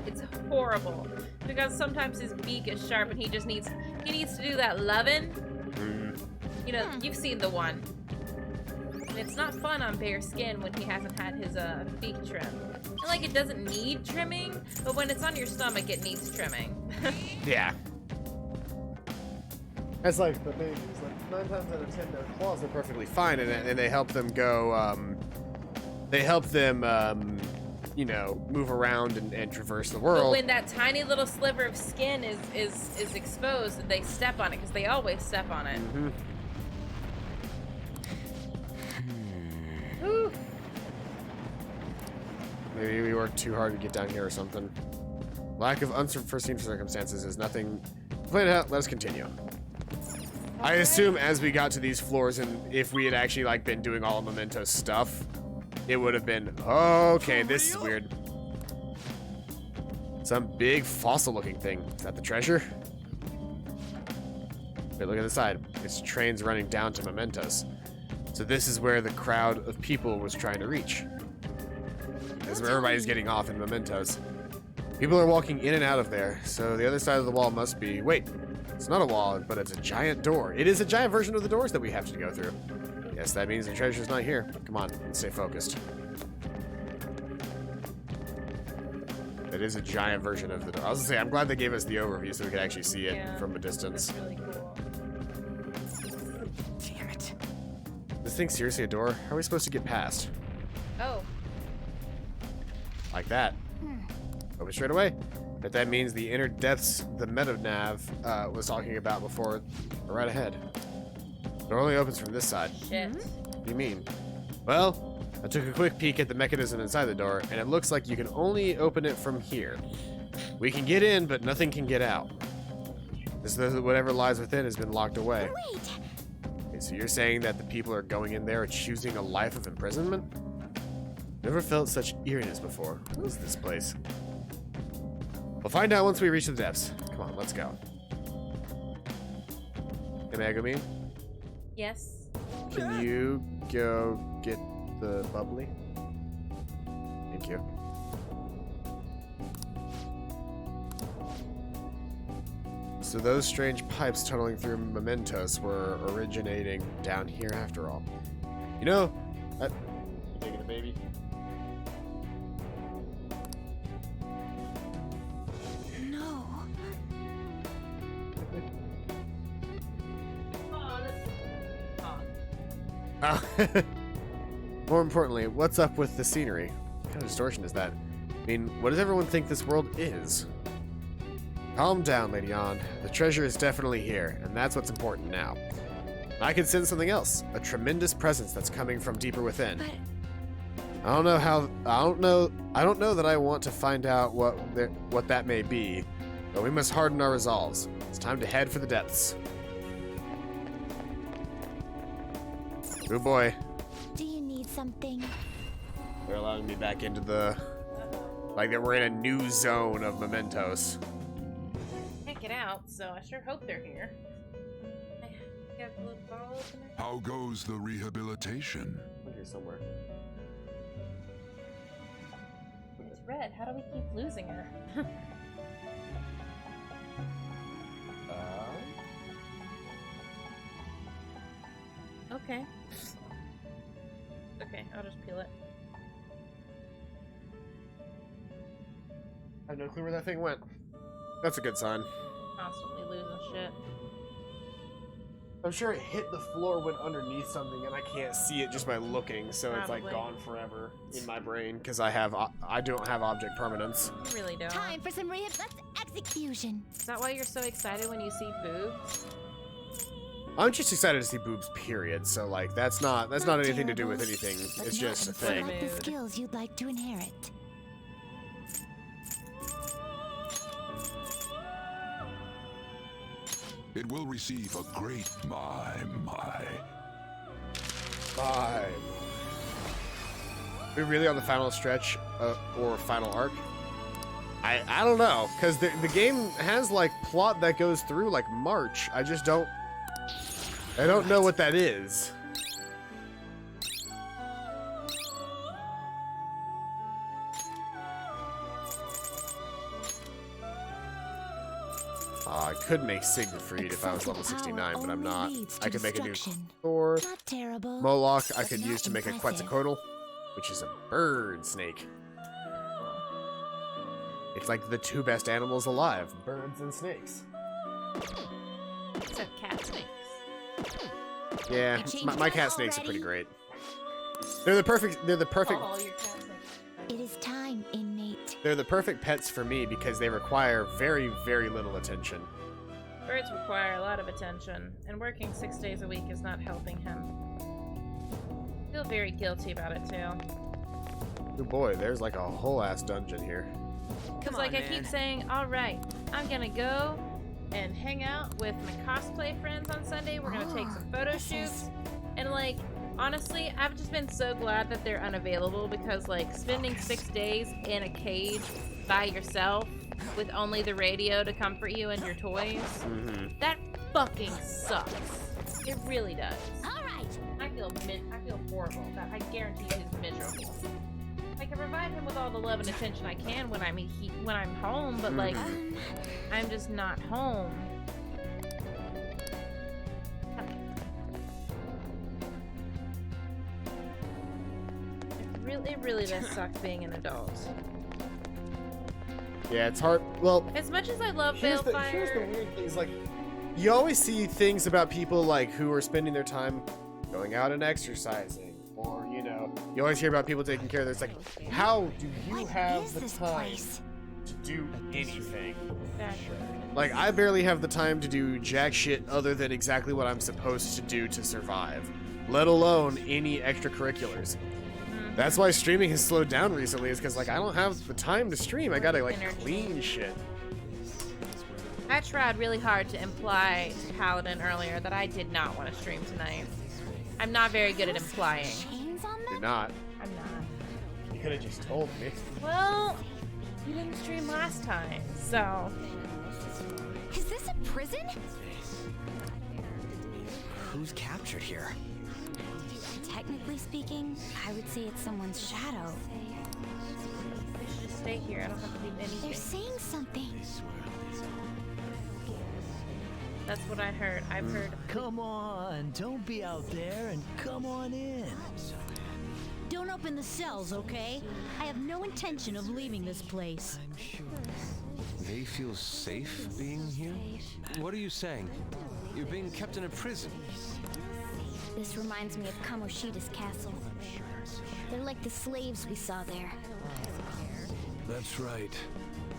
It's horrible. Because sometimes his beak is sharp and he needs to do that lovin'. You know, you've seen the one. And it's not fun on bare skin when he hasn't had his beak trimmed. And, like, it doesn't need trimming, but when it's on your stomach, it needs trimming. Yeah. That's like the thing. It's like 9 times out of 10, their claws are perfectly fine, and they help them go. They help them, you know, move around and traverse the world. But when that tiny little sliver of skin is exposed, they step on it because they always step on it. Whew. Maybe we worked too hard to get down here or something. Lack of unforeseen circumstances is nothing. Play it out. Let us continue. I assume as we got to these floors, and if we had actually like been doing all of Memento's stuff, it would have been okay. This is weird. Some big fossil-looking thing. Is that the treasure? Wait, look at the side. It's trains running down to Mementos. So this is where the crowd of people was trying to reach. This is where everybody's getting off in Mementos. People are walking in and out of there, so the other side of the wall must be... Wait, it's not a wall, but it's a giant door. It is a giant version of the doors that we have to go through. Yes, that means the treasure's not here. Come on, let's stay focused. It is a giant version of the door. I was gonna say, I'm glad they gave us the overview so we could actually see it from a distance. That's really cool. Damn it. This thing's seriously a door? How are we supposed to get past? Oh. Like that. Open straight away. But that means the inner depths the MetaNav was talking about before are right ahead. It only opens from this side. Shit. What do you mean? Well, I took a quick peek at the mechanism inside the door, and it looks like you can only open it from here. We can get in, but nothing can get out. This is whatever lies within has been locked away. Wait. Okay, so you're saying that the people are going in there choosing a life of imprisonment? Never felt such eeriness before. What is this place? We'll find out once we reach the depths. Come on, let's go. Hey, Megumi, Yes. can you go get the bubbly? Thank you. So those strange pipes tunneling through Mementos were originating down here after all. You know, you taking a baby? No. Oh. More importantly, what's up with the scenery? What kind of distortion is that? I mean, what does everyone think this world is? Calm down, Lady Ann. The treasure is definitely here, and that's what's important now. I can sense something else, a tremendous presence that's coming from deeper within. But I don't know that I want to find out what that may be, but we must harden our resolves. It's time to head for the depths. Good boy. do you need something? They're allowing me back into the... Like that we're in a new zone of Mementos. Can't get out, so I sure hope they're here. I have a little bottle opener. How goes the rehabilitation? I'm here somewhere. It's red. How do we keep losing her? Okay. Okay, I'll just peel it. I have no clue where that thing went. That's a good sign. Constantly losing shit. I'm sure it hit the floor, went underneath something, and I can't see it just by looking, so it's like Probably. gone forever in my brain because I don't have object permanence. You really don't. Time for some rehab. Let's execution. Is that why you're so excited when you see boobs? I'm just excited to see boobs, period. So like that's not anything to do with anything. But It's not just a without thing. the Mood. skills you'd like to inherit. It will receive a great my. Bye. We're really on the final stretch or final arc. I don't know, because the game has like plot that goes through like March. I just don't I don't know what that is. I could make Siegfried if I was level 69, but I'm not. I could make a new Thor. Not terrible. Moloch I but could not use to make a impressive. Quetzalcoatl, which is a bird snake. It's like the two best animals alive, birds and snakes. Except cat snakes. Yeah, You changed my that cat snakes are pretty already? great. They're the perfect All your cat snakes. It is time, innate. they're the perfect pets for me because they require very, very little attention. Birds require a lot of attention, and working 6 days a week is not helping him. I feel very guilty about it too. Oh boy, there's like a whole ass dungeon here. Cause like I keep saying, all right, I'm gonna go and hang out with my cosplay friends on Sunday. We're gonna take some photo this is- shoots, and like honestly, I've just been so glad that they're unavailable because like spending 6 days in a cage by yourself with only the radio to comfort you and your toys, that fucking sucks. It really does. All right. I feel horrible. That I guarantee you he's miserable. I can provide him with all the love and attention I can when I'm home, but like I'm just not home. It really does suck being an adult. Yeah, it's hard. Well, As much as I love here's the Balefire, weird thing is like, you always see things about people like who are spending their time going out and exercising, or you know, you always hear about people taking care of this. Like, how do you What have is the this time place? to do anything? Exactly. Like, I barely have the time to do jack shit other than exactly what I'm supposed to do to survive, let alone any extracurriculars. That's why streaming has slowed down recently, is because like I don't have the time to stream. I gotta like clean shit. I tried really hard to imply to Paladin earlier that I did not want to stream tonight. I'm not very good at implying. Chains on You're them? not. I'm not. You could have just told me. Well, you didn't stream last time, so Is this a prison? Who's captured here? Technically speaking, I would say it's someone's shadow. I should just stay here. I don't have to do They're anything. saying something. That's what I heard. I've heard. Come on, don't be out there and come on in. Don't open the cells, okay? I have no intention of leaving this place. I'm sure. They feel safe being here? What are you saying? You're being kept in a prison. This reminds me of Kamoshida's castle. They're like the slaves we saw there. That's right.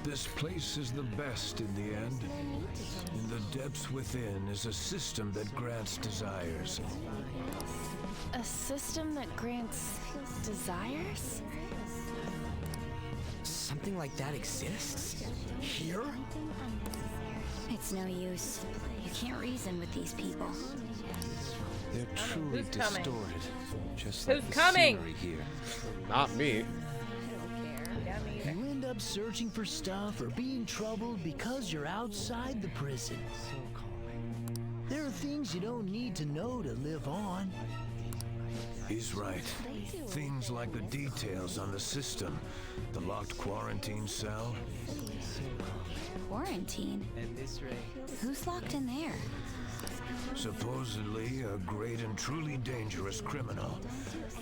This place is the best in the end. In the depths within is a system that grants desires. A system that grants desires? Something like that exists? Here? It's no use. You can't reason with these people. They're truly Who's coming? distorted. Just Who's like the coming? scenery here. Not me. You end up searching for stuff or being troubled because you're outside the prison. There are things you don't need to know to live on. He's right. Things like the details on the system, the locked quarantine cell. Quarantine? Who's locked in there? Supposedly a great and truly dangerous criminal.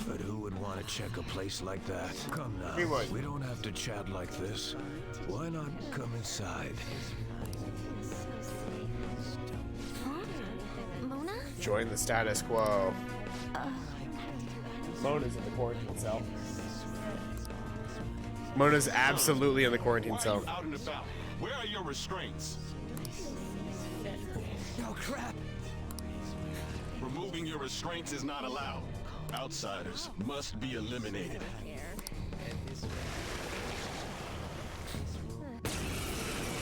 But who would want to check a place like that? Come now. We would. We don't have to chat like this. Why not come inside? Huh? Mona? Join the status quo. Mona's in the quarantine cell. Mona's absolutely in the quarantine cell. Out and about. Where are your restraints? Oh, crap! Removing your restraints is not allowed. Outsiders must be eliminated.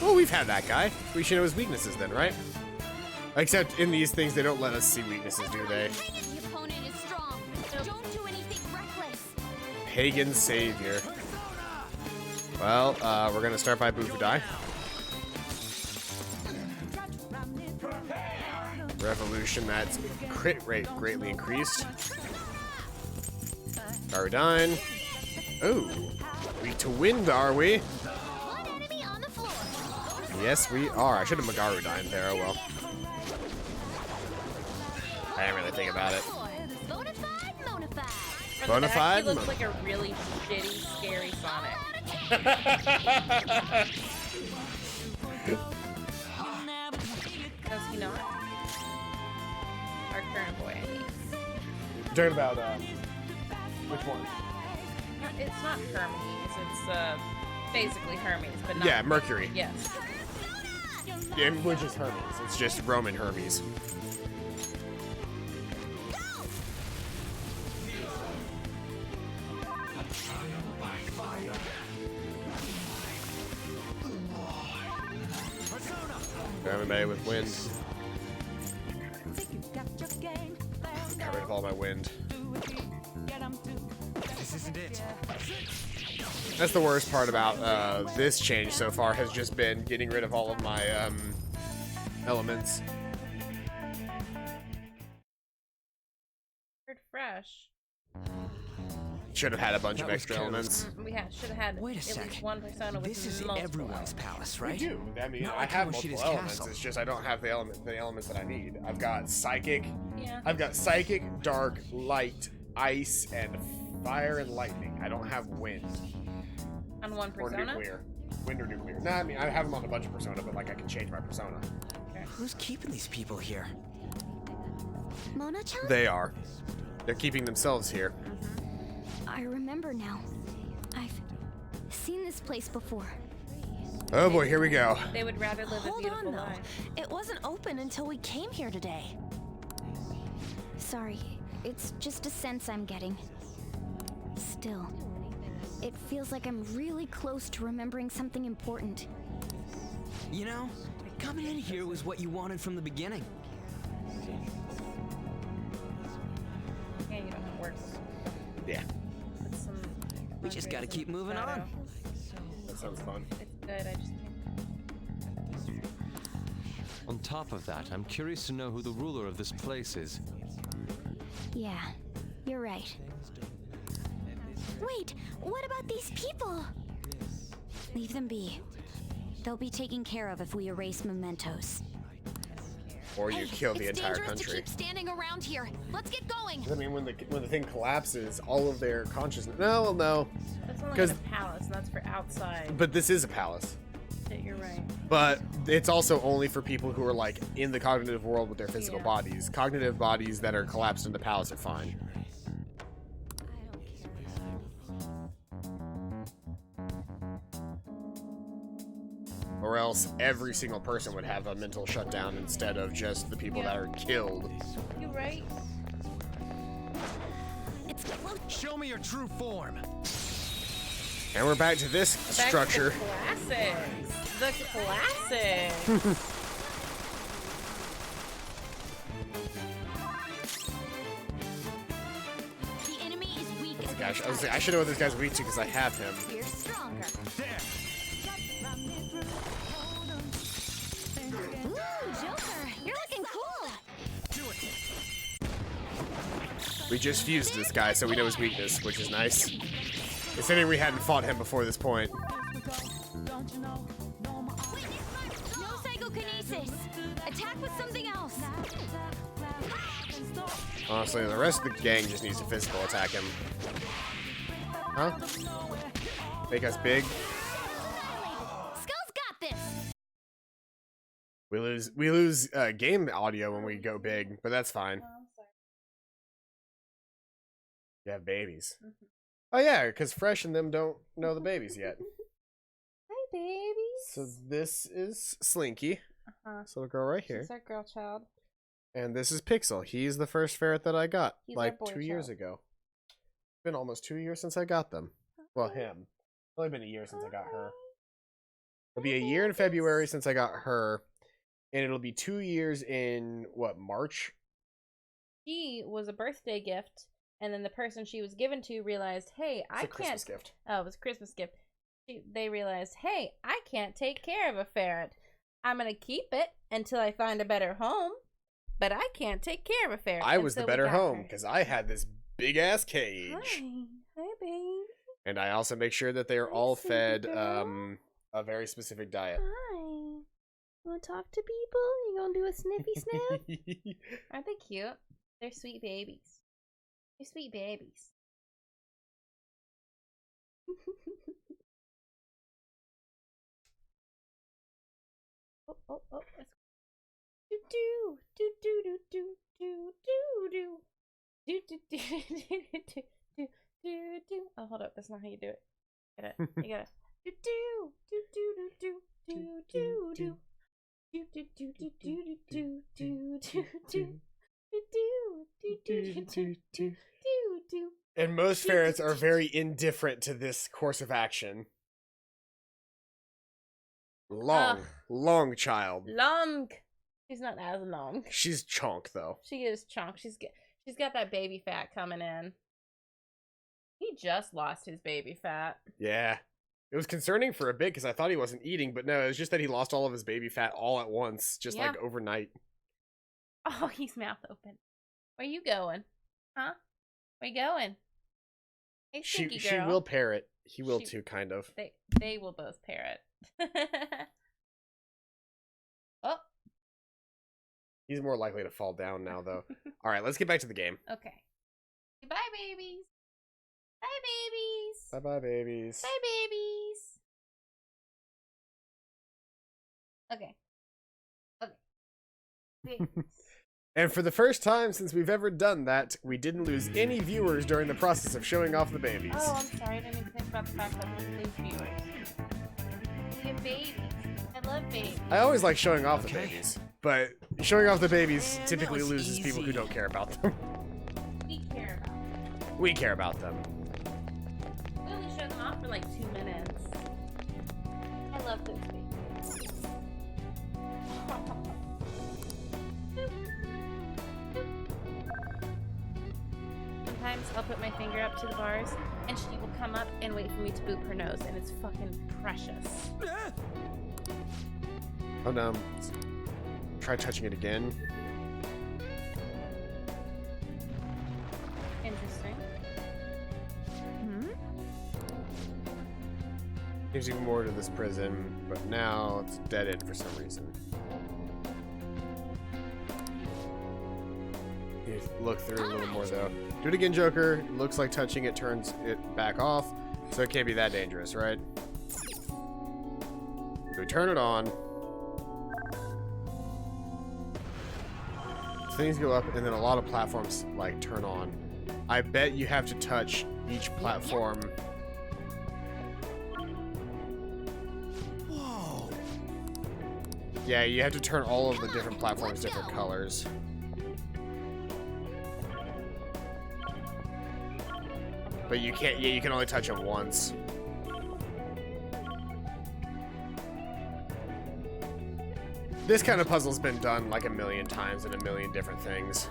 Well, we've had that guy. We should know his weaknesses then, right? Except in these things, they don't let us see weaknesses, do they? The opponent is strong. Don't do anything reckless. Pagan savior. Well, we're gonna start by Bufudai. Revolution, that's crit rate greatly increased. Garudyne. Oh, weak to wind, are we? One enemy on the floor. Yes, we are. I should have Garudyne there. Oh well. I didn't really think about it. Bonafide, bonafide. From the back, Bonafide? he looks like a really shitty, scary Sonic. Does he not? Our current boy, I mean. You're talking about which one? It's not Hermes, it's basically Hermes, but not. Yeah, Mercury. Yes. Yeah, which is Hermes. It's just Roman Hermes. Everybody with wind. Got rid of all my wind. This isn't it. That's the worst part about this change so far, has just been getting rid of all of my elements. Fresh. Should have had a bunch of That was extra careless. elements. We should have had Wait a at sec. least one persona with This is multiple everyone's palace, right? I do. I mean, Not I like have Kamoshida's multiple elements. castle. It's just I don't have the elements that I need. I've got psychic. Yeah. I've got psychic, dark, light, ice, and fire and lightning. I don't have wind On one or persona? nuclear. Wind or nuclear. Nah, I mean I have them on a bunch of persona, but like I can change my persona. Who's keeping these people here? Mona-chan? They are. They're keeping themselves here. I remember now. I've seen this place before. Oh boy, here we go. They would rather live a Hold beautiful on, though. life. It wasn't open until we came here today. Sorry, it's just a sense I'm getting. Still, it feels like I'm really close to remembering something important. You know, coming in here was what you wanted from the beginning. Yeah, you don't have work. Yeah, Put some We just gotta keep moving on. that sounds fun. It's good, I just can't. On top of that, I'm curious to know who the ruler of this place is. Yeah, you're right. Wait, what about these people? Leave them be. They'll be taken care of if we erase mementos. Or you kill the it's entire dangerous to country. keep standing around here. Let's get going. I mean, when the thing collapses, all of their consciousness. No, well, no. That's only 'Cause- in a palace, and that's for outside. But this is a palace. Shit, you're right. But it's also only for people who are like in the cognitive world with their physical Yeah. bodies. Cognitive bodies that are collapsed in the palace are fine. Or else every single person would have a mental shutdown instead of just the people that are killed. You're right. It's close. Show me your true form. And we're back to this Back structure. to the classics. The classics. The enemy is weak. Gosh, I should know what this guy's weak to because I have him. We're stronger. Ooh, Joker, you're looking cool. We just fused this guy, so we know his weakness, which is nice. Considering we hadn't fought him before this point. No psychokinesis. Attack with something else. Honestly, the rest of the gang just needs to physical attack him. Huh? Make us big. Skull's got this. We lose game audio when we go big, but that's fine. You have babies. Oh yeah, because Fresh and them don't know the babies yet. Hi, babies. So this is Slinky. Uh-huh. So it'll go right here. She's our girl child. And this is Pixel. He's the first ferret that I got, He's like our boy 2 years child. ago. It's been almost 2 years since I got them. Well, him. It's only been a year since I got her. It'll be a year in February since I got her, and it'll be 2 years in, what, March? She was a birthday gift, and then the person she was given to realized, hey, It's I a can't. Christmas gift. Oh, it was a Christmas gift. They realized, hey, I can't take care of a ferret. I'm gonna keep it until I find a better home. but I can't take care of a ferret. I and was so the we better got home her. because I had this big ass cage. Hi, babe. And I also make sure that they are Hi, all sleepy fed girl. a very specific diet. Hi. You want to talk to people? You gonna do a sniffy sniff? Aren't they cute? They're sweet babies. They're sweet babies. oh. Let's do do do do do do do do do do do do do do do. Oh, hold up. That's not how you do it. You gotta do do do do do do do do. Do do do do do do do do do do. And most ferrets are very indifferent to this course of action. Long child. Long. She's not as long. She's chonk though. She is chunk. She's got that baby fat coming in. He just lost his baby fat. Yeah. It was concerning for a bit because I thought he wasn't eating, but no, it was just that he lost all of his baby fat all at once, just like overnight. Oh, he's mouth open. Where you going? Huh? Where you going? Hey, Stinky girl. She will parrot. He will too, kind of. They will both parrot. Oh. He's more likely to fall down now, though. All right, let's get back to the game. Okay. Bye, babies. Bye, babies. Bye-bye, babies. Bye, babies. Okay. And for the first time since we've ever done that, we didn't lose any viewers during the process of showing off the babies. Oh, I'm sorry. I didn't even think about the fact that we lose viewers. We have babies. I love babies. I always like showing off the babies, but showing off the babies Man, typically that was loses people who easy. don't care about them. We care about them. We care about them. We only show them off for like 2 minutes. I love those babies. Sometimes I'll put my finger up to the bars and she will come up and wait for me to boop her nose, and it's fucking precious. Oh no. Try touching it again. Interesting. Gives you more to this prison, but now it's dead end for some reason. You look through a little more though. Do it again, Joker. It looks like touching it turns it back off, so it can't be that dangerous, right? So we turn it on. Things go up, and then a lot of platforms like turn on. I bet you have to touch each platform. Whoa. Yeah, you have to turn all of the different platforms different colors. But you can't, yeah, you can only touch them once. This kind of puzzle's been done like a million times in a million different things.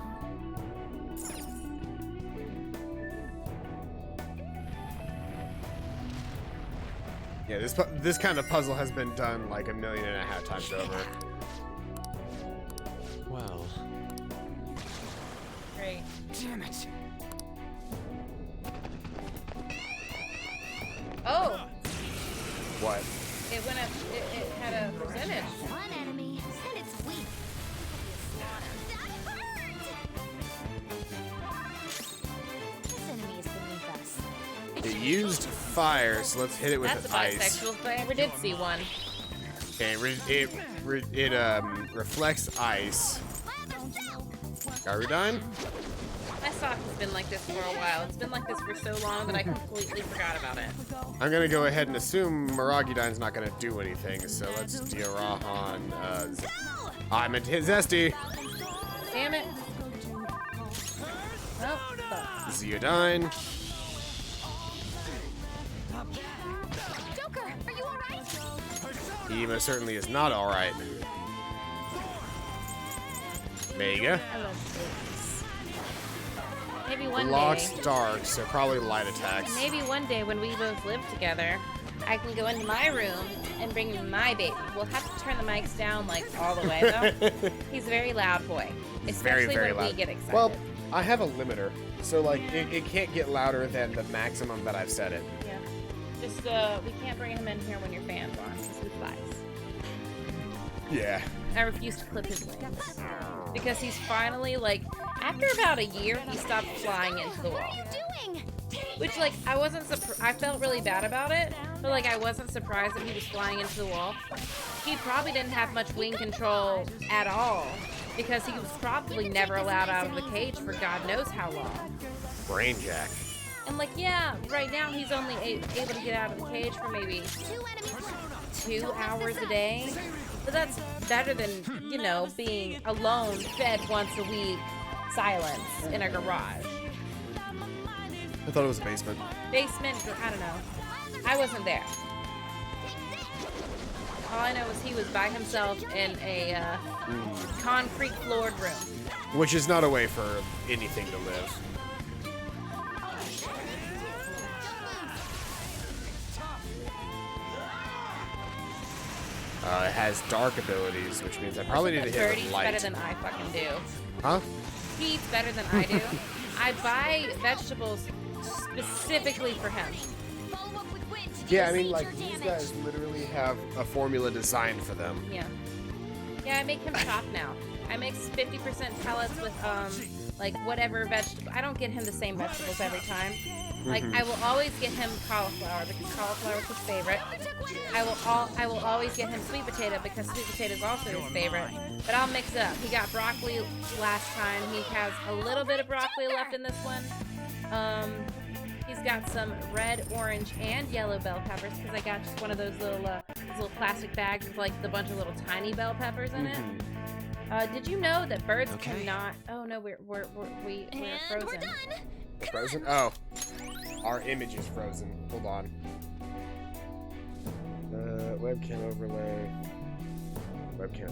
Yeah, this kind of puzzle has been done like 1.5 million times over. Well. Great. Damn it. Oh! What? It went up, it had a percentage. One enemy, and it's weak. That hurt! This enemy is beneath us. It used fire, so let's hit it with That's a ice. bisexual if I ever did see one. Okay, it reflects ice. Are we done? My sock has been like this for a while. It's been like this for so long that I completely forgot about it. I'm gonna go ahead and assume Miragidyne's not gonna do anything, so let's Diarahan. I'm a Zesty. Damn it. Oh, fuck. Zeodyne. Joker, are you alright? He most certainly is not alright. Mega. I love babies. Maybe one Locks day. dark, so probably light attacks. Maybe one day when we both live together, I can go into my room and bring him my baby. We'll have to turn the mics down like all the way though. He's a very loud boy, especially very when we loud. get excited. Well, I have a limiter, so like it can't get louder than the maximum that I've set it. yeah. Just we can't bring him in here when your fan's on because he flies. Yeah. I refuse to clip his wings because he's finally like, after about a year, he stopped flying into the wall. Which, like, I wasn't I felt really bad about it, but, like, I wasn't surprised that he was flying into the wall. He probably didn't have much wing control at all, because he was probably never allowed out of the cage for God knows how long. Brain jack. And, like, yeah, right now he's only able to get out of the cage for maybe 2 hours a day. But that's better than, you know, being alone, fed once a week, silence in a garage. I thought it was a basement. Basement, I don't know. I wasn't there. All I know is he was by himself in a concrete floored room. Which is not a way for anything to live. It has dark abilities, which means I probably need to hit it Birdie's with light. better than I fucking do. Huh? He eats better than I do. I buy vegetables specifically for him. Yeah, I mean, like, these guys literally have a formula designed for them. Yeah. Yeah, I make him chop now. I mix 50% pellets with, like, whatever vegetable. I don't get him the same vegetables every time. Like, I will always get him cauliflower because cauliflower is his favorite. I will always get him sweet potato because sweet potato is also his favorite. But I'll mix it up. He got broccoli last time. He has a little bit of broccoli left in this one. He's got some red, orange, and yellow bell peppers because I got just one of those little plastic bags with like the bunch of little tiny bell peppers in it. Did you know that birds cannot? Oh no, we're frozen. We're done. We're frozen? Oh, our image is frozen. Hold on. Webcam overlay. Webcam.